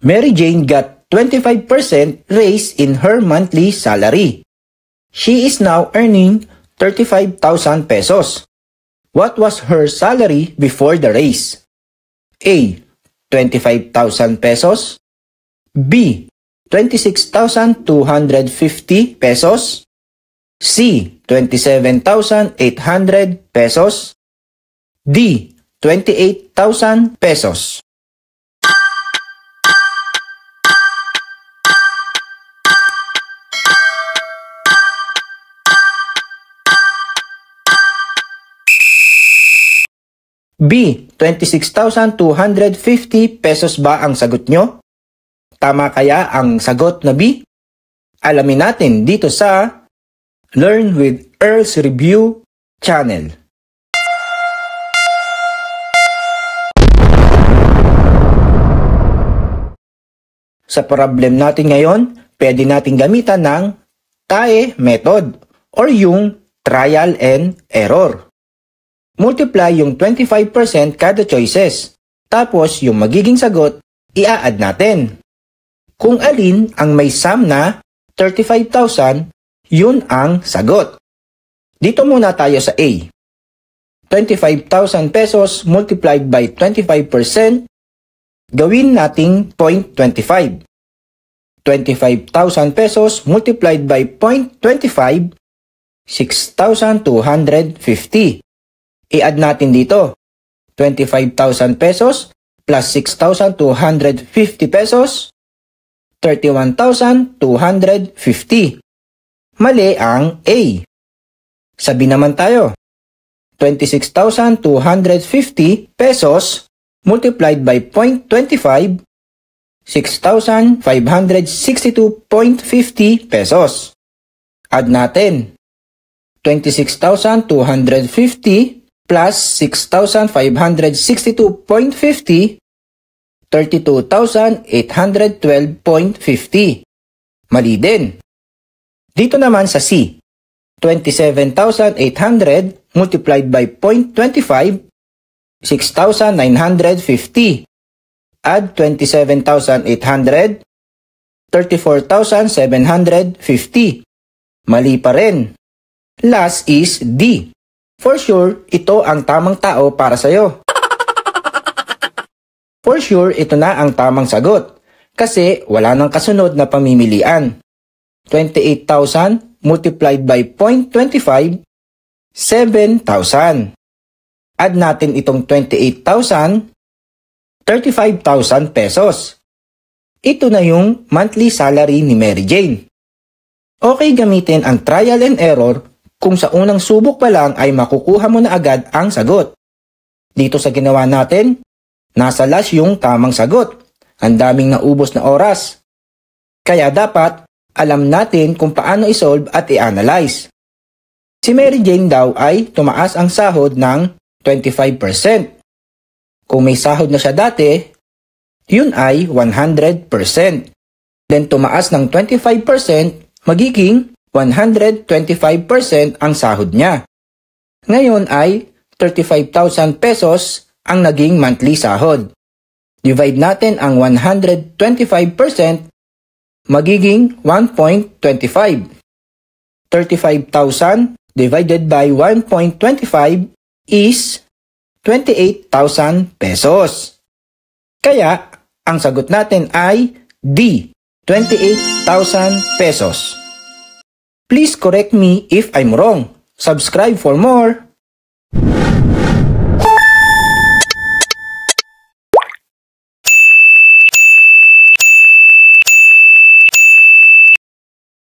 Mary Jane got 25% raise in her monthly salary. She is now earning 35,000 pesos. What was her salary before the raise? A. 25,000 pesos. B. 26,250 pesos. C. 27,800 pesos. D. 28,000 pesos. B. 26,250 pesos ba ang sagot nyo? Tama kaya ang sagot na B? Alamin natin dito sa Learn with Earl's Review channel. Sa problem natin ngayon, pwede natin gamitan ng TAE method or yung trial and error. Multiply yung 25% kada choices. Tapos yung magiging sagot, i-add natin. Kung alin ang may sum na 35,000, yun ang sagot. Dito muna tayo sa A. 25,000 pesos multiplied by 25%, gawin nating 0.25. 25,000 pesos multiplied by 0.25, 6,250. I-add natin dito, 25,000 pesos plus 6,250 pesos, 31,250. Mali ang A. Sabi naman tayo, 26,250 pesos multiplied by 0.25, 6,562.50 pesos. Add natin, 26,250 plus 6,562.50, 32,812.50. Mali din. Dito naman sa C, 27,800 multiplied by 0.25, 6,950. Add 27,800, 34,750. Mali pa rin. Last is D. For sure, ito ang tamang tao para sa'yo. For sure, ito na ang tamang sagot. Kasi wala nang kasunod na pamimilian. 28,000 multiplied by 0.25, 7,000. Add natin itong 28,000, 35,000 pesos. Ito na yung monthly salary ni Mary Jane. Okay gamitin ang trial and error kung sa unang subok pa lang ay makukuha mo na agad ang sagot. Dito sa ginawa natin, nasa last yung tamang sagot. Ang daming naubos na oras. Kaya dapat alam natin kung paano isolve at i-analyze. Si Mary Jane daw ay tumaas ang sahod ng 25%. Kung may sahod na siya dati, yun ay 100%. Then tumaas ng 25%, magiging 125% ang sahod niya. Ngayon ay 35,000 pesos ang naging monthly sahod. Divide natin ang 125%, magiging 1.25. 35,000 divided by 1.25 is 28,000 pesos. Kaya, ang sagot natin ay D, 28,000 pesos. Please correct me if I'm wrong. Subscribe for more.